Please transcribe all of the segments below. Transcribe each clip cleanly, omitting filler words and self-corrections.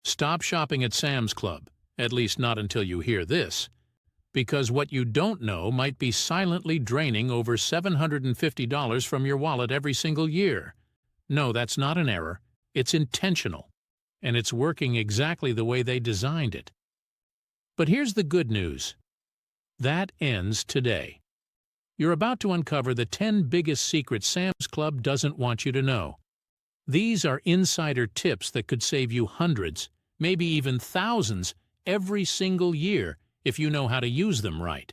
Stop shopping at Sam's Club, at least not until you hear this, because what you don't know might be silently draining over $750 from your wallet every single year. No, that's not an error. It's intentional, and it's working exactly the way they designed it. But here's the good news. That ends today. You're about to uncover the 10 biggest secrets Sam's Club doesn't want you to know. These are insider tips that could save you hundreds, maybe even thousands, every single year if you know how to use them right.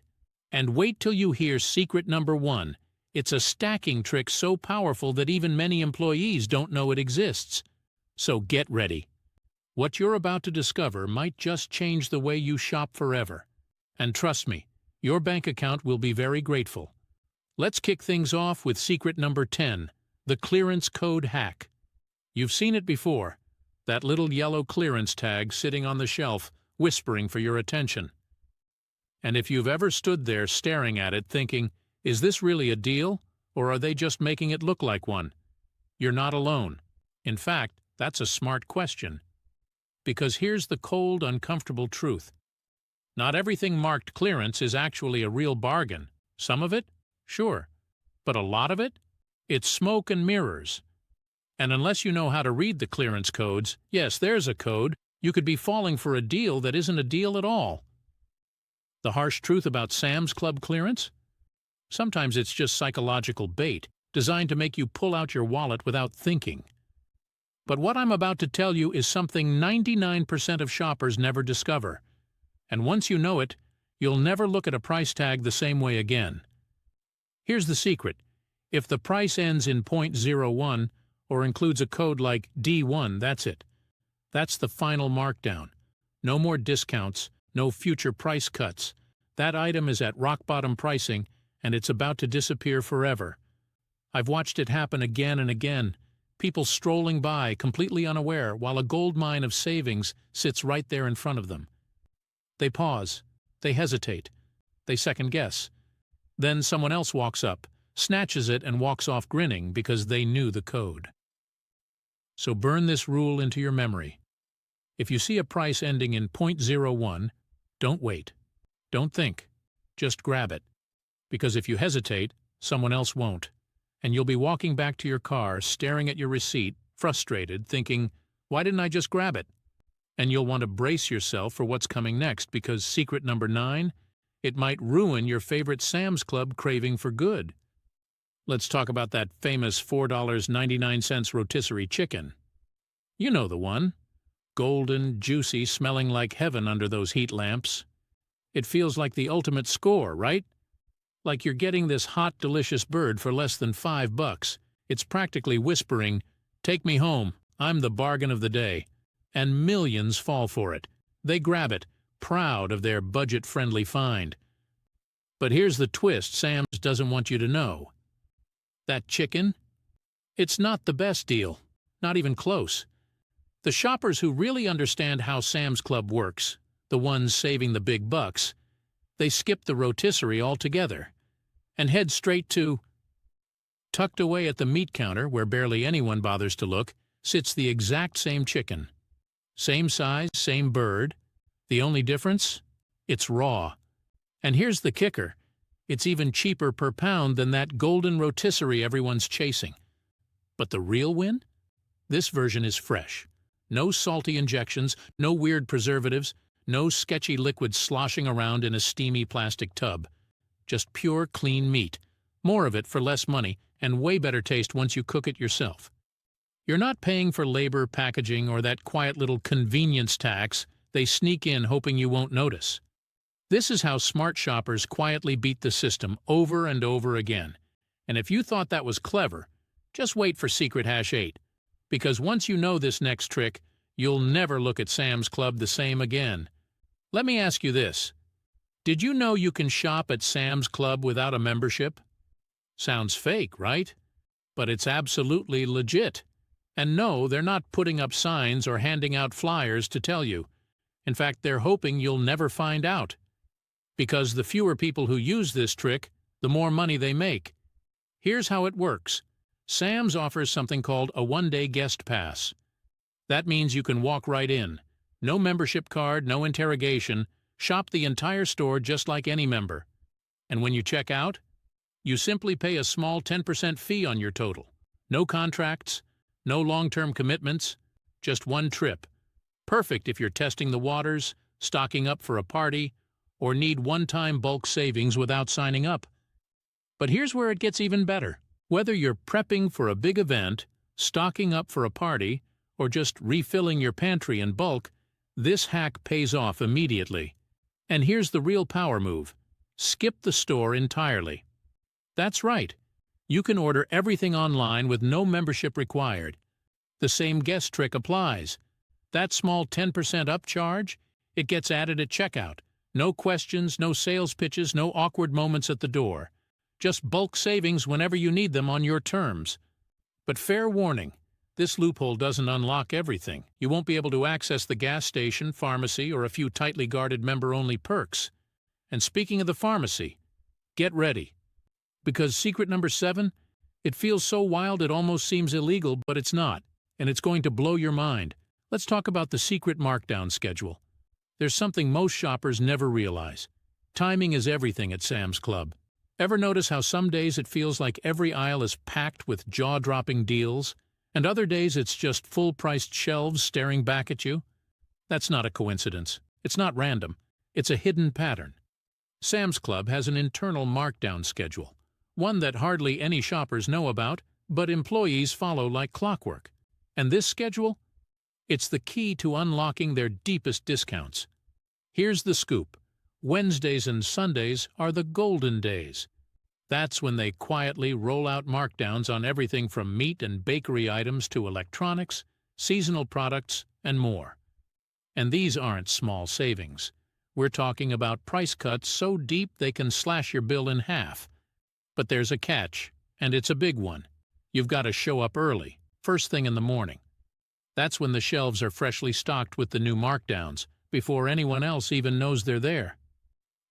And wait till you hear secret number 1. It's a stacking trick so powerful that even many employees don't know it exists. So get ready. What you're about to discover might just change the way you shop forever. And trust me, your bank account will be very grateful. Let's kick things off with secret number 10, the clearance code hack. You've seen it before, that little yellow clearance tag sitting on the shelf, whispering for your attention. And if you've ever stood there staring at it thinking, is this really a deal, or are they just making it look like one? You're not alone. In fact, that's a smart question. Because here's the cold, uncomfortable truth. Not everything marked clearance is actually a real bargain. Some of it? Sure. But a lot of it? It's smoke and mirrors. And unless you know how to read the clearance codes, yes, there's a code, you could be falling for a deal that isn't a deal at all. The harsh truth about Sam's Club clearance? Sometimes it's just psychological bait, designed to make you pull out your wallet without thinking. But what I'm about to tell you is something 99% of shoppers never discover. And once you know it, you'll never look at a price tag the same way again. Here's the secret. If the price ends in .01 or includes a code like D1, that's it. That's the final markdown. No more discounts, no future price cuts. That item is at rock-bottom pricing, and it's about to disappear forever. I've watched it happen again and again. People strolling by, completely unaware, while a gold mine of savings sits right there in front of them. They pause. They hesitate. They second-guess. Then someone else walks up, snatches it, and walks off grinning because they knew the code. So burn this rule into your memory. If you see a price ending in .01, don't wait. Don't think. Just grab it. Because if you hesitate, someone else won't. And you'll be walking back to your car, staring at your receipt, frustrated, thinking, why didn't I just grab it? And you'll want to brace yourself for what's coming next, because secret number 9, it might ruin your favorite Sam's Club craving for good. Let's talk about that famous $4.99 rotisserie chicken. You know the one. Golden, juicy, smelling like heaven under those heat lamps. It feels like the ultimate score, right? Like you're getting this hot, delicious bird for less than $5. It's practically whispering, "Take me home, I'm the bargain of the day." And millions fall for it. They grab it, proud of their budget-friendly find. But here's the twist Sam's doesn't want you to know. That chicken? It's not the best deal. Not even close. The shoppers who really understand how Sam's Club works, the ones saving the big bucks, they skip the rotisserie altogether and head straight to... Tucked away at the meat counter, where barely anyone bothers to look, sits the exact same chicken. Same size, same bird. The only difference? It's raw. And here's the kicker. It's even cheaper per pound than that golden rotisserie everyone's chasing. But the real win? This version is fresh. No salty injections, no weird preservatives, no sketchy liquid sloshing around in a steamy plastic tub. Just pure, clean meat. More of it for less money, and way better taste once you cook it yourself. You're not paying for labor, packaging, or that quiet little convenience tax they sneak in hoping you won't notice. This is how smart shoppers quietly beat the system over and over again. And if you thought that was clever, just wait for secret hash 8. Because once you know this next trick, you'll never look at Sam's Club the same again. Let me ask you this. Did you know you can shop at Sam's Club without a membership? Sounds fake, right? But it's absolutely legit. And no, they're not putting up signs or handing out flyers to tell you. In fact, they're hoping you'll never find out. Because the fewer people who use this trick, the more money they make. Here's how it works. Sam's offers something called a one-day guest pass. That means you can walk right in, No membership card, no interrogation. Shop the entire store just like any member. And when you check out, you simply pay a small 10% fee on your total. No contracts, no long-term commitments, just one trip. Perfect if you're testing the waters, stocking up for a party, or need one-time bulk savings without signing up. But here's where it gets even better. Whether you're prepping for a big event, stocking up for a party, or just refilling your pantry in bulk, this hack pays off immediately. And here's the real power move. Skip the store entirely. That's right. You can order everything online with no membership required. The same guest trick applies. That small 10% upcharge, it gets added at checkout. No questions, no sales pitches, no awkward moments at the door. Just bulk savings whenever you need them on your terms. But fair warning, this loophole doesn't unlock everything. You won't be able to access the gas station, pharmacy, or a few tightly guarded member-only perks. And speaking of the pharmacy, get ready. Because secret number 7, it feels so wild it almost seems illegal, but it's not. And it's going to blow your mind. Let's talk about the secret markdown schedule. There's something most shoppers never realize. Timing is everything at Sam's Club. Ever notice how some days it feels like every aisle is packed with jaw-dropping deals, and other days it's just full-priced shelves staring back at you? That's not a coincidence. It's not random. It's a hidden pattern. Sam's Club has an internal markdown schedule, one that hardly any shoppers know about, but employees follow like clockwork. And this schedule? It's the key to unlocking their deepest discounts. Here's the scoop. Wednesdays and Sundays are the golden days. That's when they quietly roll out markdowns on everything from meat and bakery items to electronics, seasonal products, and more. And these aren't small savings. We're talking about price cuts so deep they can slash your bill in half. But there's a catch, and it's a big one. You've got to show up early, first thing in the morning. That's when the shelves are freshly stocked with the new markdowns, before anyone else even knows they're there.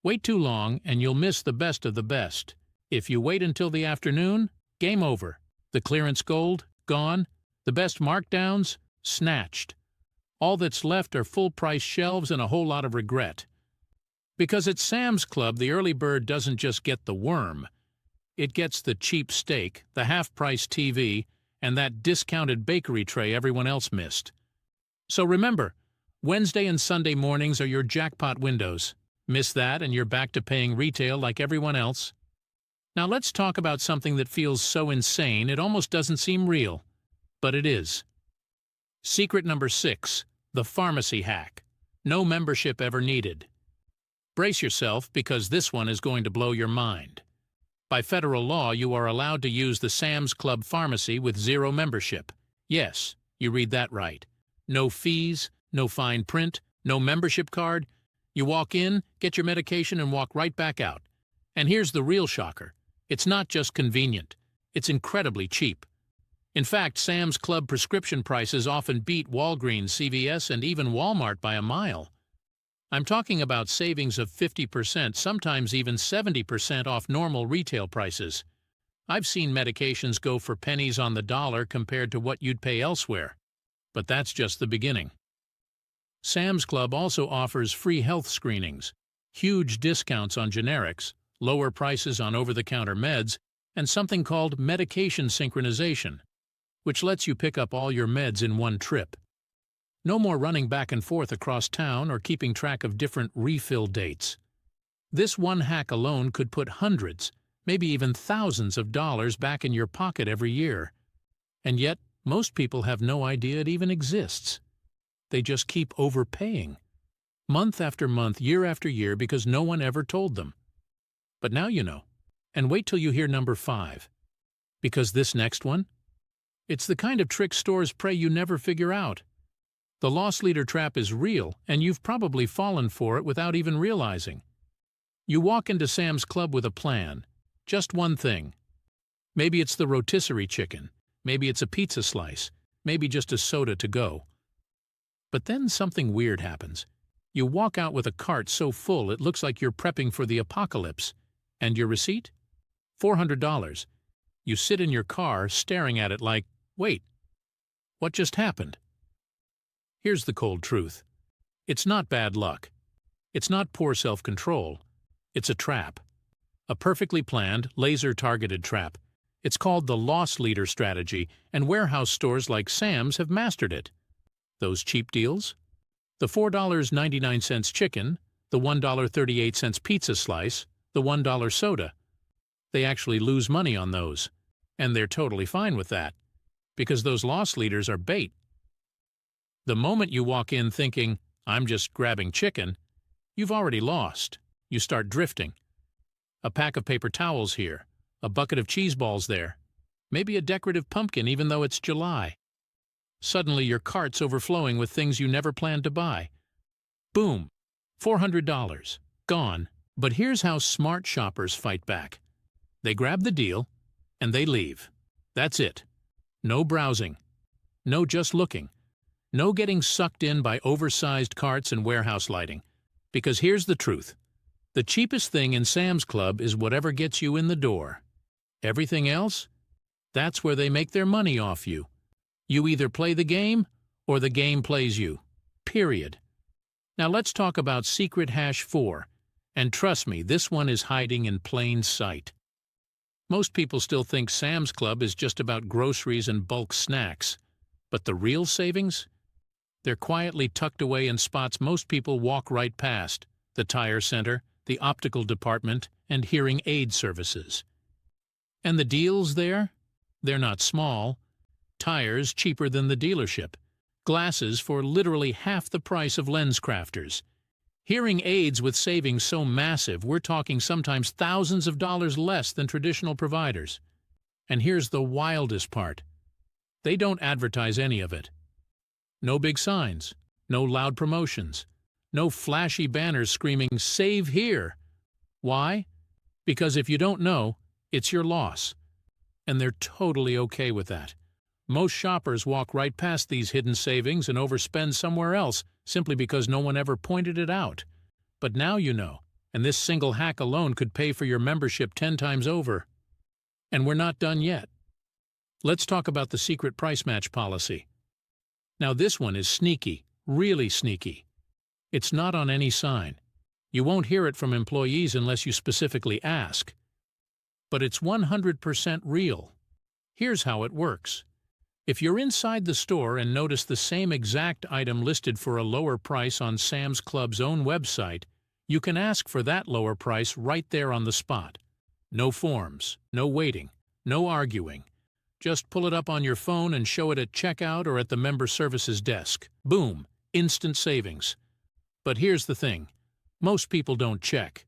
Wait too long and you'll miss the best of the best. If you wait until the afternoon, game over. The clearance gold, gone. The best markdowns, snatched. All that's left are full-price shelves and a whole lot of regret. Because at Sam's Club, the early bird doesn't just get the worm. It gets the cheap steak, the half-price TV, and that discounted bakery tray everyone else missed. So remember, Wednesday and Sunday mornings are your jackpot windows. Miss that and you're back to paying retail like everyone else. Now let's talk about something that feels so insane it almost doesn't seem real. But it is. Secret number 6, the pharmacy hack. No membership ever needed. Brace yourself because this one is going to blow your mind. By federal law, you are allowed to use the Sam's Club pharmacy with 0 membership. Yes, you read that right. No fees, no fine print, no membership card. You walk in, get your medication, and walk right back out. And here's the real shocker. It's not just convenient. It's incredibly cheap. In fact, Sam's Club prescription prices often beat Walgreens, CVS, and even Walmart by a mile. I'm talking about savings of 50%, sometimes even 70% off normal retail prices. I've seen medications go for pennies on the dollar compared to what you'd pay elsewhere. But that's just the beginning. Sam's Club also offers free health screenings, huge discounts on generics, lower prices on over-the-counter meds, and something called medication synchronization, which lets you pick up all your meds in one trip. No more running back and forth across town or keeping track of different refill dates. This one hack alone could put hundreds, maybe even thousands of dollars back in your pocket every year. And yet, most people have no idea it even exists. They just keep overpaying, month after month, year after year, because no one ever told them. But now you know. And wait till you hear number 5. Because this next one? It's the kind of trick stores pray you never figure out. The loss leader trap is real, and you've probably fallen for it without even realizing. You walk into Sam's Club with a plan. Just one thing. Maybe it's the rotisserie chicken. Maybe it's a pizza slice. Maybe just a soda to go. But then something weird happens. You walk out with a cart so full it looks like you're prepping for the apocalypse. And your receipt? $400. You sit in your car staring at it like, wait, what just happened? Here's the cold truth. It's not bad luck. It's not poor self-control. It's a trap. A perfectly planned, laser-targeted trap. It's called the loss leader strategy, and warehouse stores like Sam's have mastered it. Those cheap deals? The $4.99 chicken, the $1.38 pizza slice, the $1 soda. They actually lose money on those. And they're totally fine with that. Because those loss leaders are bait. The moment you walk in thinking, I'm just grabbing chicken, you've already lost. You start drifting. A pack of paper towels here, a bucket of cheese balls there, maybe a decorative pumpkin even though it's July. Suddenly your cart's overflowing with things you never planned to buy. Boom! $400. Gone. But here's how smart shoppers fight back. They grab the deal, and they leave. That's it. No browsing. No just looking. No getting sucked in by oversized carts and warehouse lighting. Because here's the truth. The cheapest thing in Sam's Club is whatever gets you in the door. Everything else? That's where they make their money off you. You either play the game, or the game plays you. Period. Now let's talk about secret hash 4. And trust me, this one is hiding in plain sight. Most people still think Sam's Club is just about groceries and bulk snacks. But the real savings? They're quietly tucked away in spots most people walk right past. The tire center, the optical department, and hearing aid services. And the deals there? They're not small. Tires cheaper than the dealership. Glasses for literally half the price of lens crafters. Hearing aids with savings so massive, we're talking sometimes thousands of dollars less than traditional providers. And here's the wildest part. They don't advertise any of it. No big signs, no loud promotions, no flashy banners screaming, "Save here!" Why? Because if you don't know, it's your loss. And they're totally okay with that. Most shoppers walk right past these hidden savings and overspend somewhere else simply because no one ever pointed it out. But now you know, and this single hack alone could pay for your membership 10 times over. And we're not done yet. Let's talk about the secret price match policy. Now this one is sneaky, really sneaky. It's not on any sign. You won't hear it from employees unless you specifically ask. But it's 100% real. Here's how it works. If you're inside the store and notice the same exact item listed for a lower price on Sam's Club's own website, you can ask for that lower price right there on the spot. No forms, no waiting, no arguing. Just pull it up on your phone and show it at checkout or at the member services desk. Boom, instant savings. But here's the thing. Most people don't check.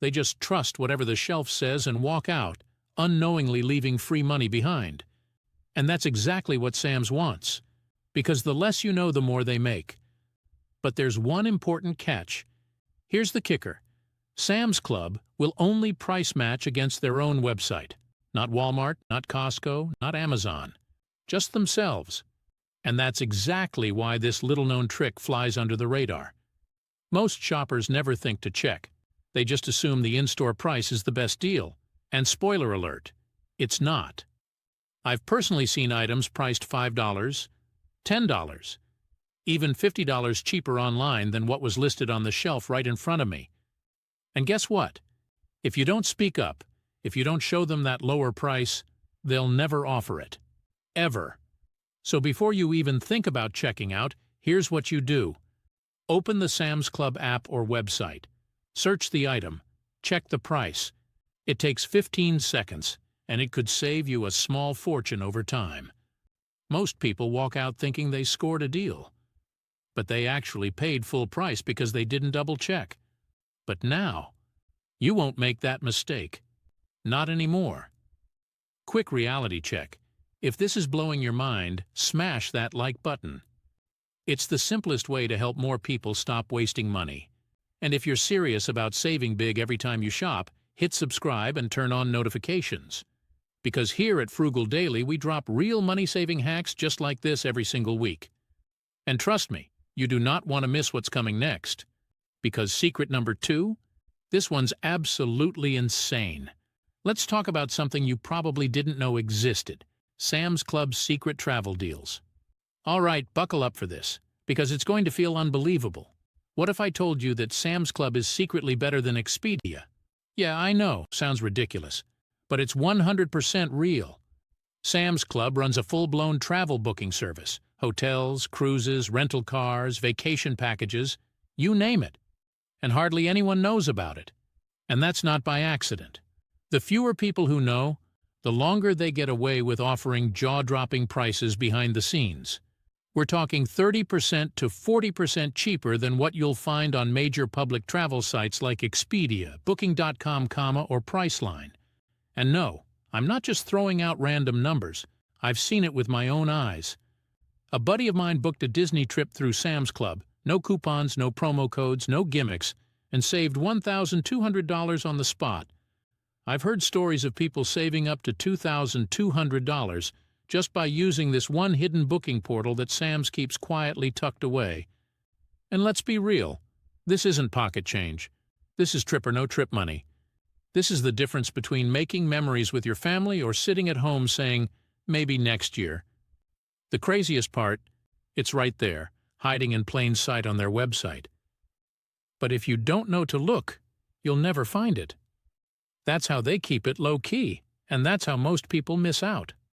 They just trust whatever the shelf says and walk out, unknowingly leaving free money behind. And that's exactly what Sam's wants, because the less you know, the more they make. But there's one important catch. Here's the kicker. Sam's Club will only price match against their own website. Not Walmart, not Costco, not Amazon. Just themselves. And that's exactly why this little-known trick flies under the radar. Most shoppers never think to check. They just assume the in-store price is the best deal. And spoiler alert, it's not. I've personally seen items priced $5, $10, even $50 cheaper online than what was listed on the shelf right in front of me. And guess what? If you don't speak up, if you don't show them that lower price, they'll never offer it. Ever. So before you even think about checking out, here's what you do. Open the Sam's Club app or website. Search the item. Check the price. It takes 15 seconds, and it could save you a small fortune over time. Most people walk out thinking they scored a deal. But they actually paid full price because they didn't double-check. But now, you won't make that mistake. Not anymore. Quick reality check. If this is blowing your mind, smash that like button. It's the simplest way to help more people stop wasting money. And if you're serious about saving big every time you shop, hit subscribe and turn on notifications. Because here at Frugal Daily, we drop real money-saving hacks just like this every single week. And trust me, you do not want to miss what's coming next. Because secret number 2? This one's absolutely insane. Let's talk about something you probably didn't know existed. Sam's Club's secret travel deals. All right, buckle up for this, because it's going to feel unbelievable. What if I told you that Sam's Club is secretly better than Expedia? Yeah, I know, sounds ridiculous, but it's 100% real. Sam's Club runs a full-blown travel booking service. Hotels, cruises, rental cars, vacation packages, you name it. And hardly anyone knows about it. And that's not by accident. The fewer people who know, the longer they get away with offering jaw-dropping prices behind the scenes. We're talking 30% to 40% cheaper than what you'll find on major public travel sites like Expedia, Booking.com, or Priceline. And no, I'm not just throwing out random numbers. I've seen it with my own eyes. A buddy of mine booked a Disney trip through Sam's Club, no coupons, no promo codes, no gimmicks, and saved $1,200 on the spot. I've heard stories of people saving up to $2,200 just by using this one hidden booking portal that Sam's keeps quietly tucked away. And let's be real, this isn't pocket change. This is trip or no trip money. This is the difference between making memories with your family or sitting at home saying, maybe next year. The craziest part, it's right there, hiding in plain sight on their website. But if you don't know to look, you'll never find it. That's how they keep it low-key, and that's how most people miss out.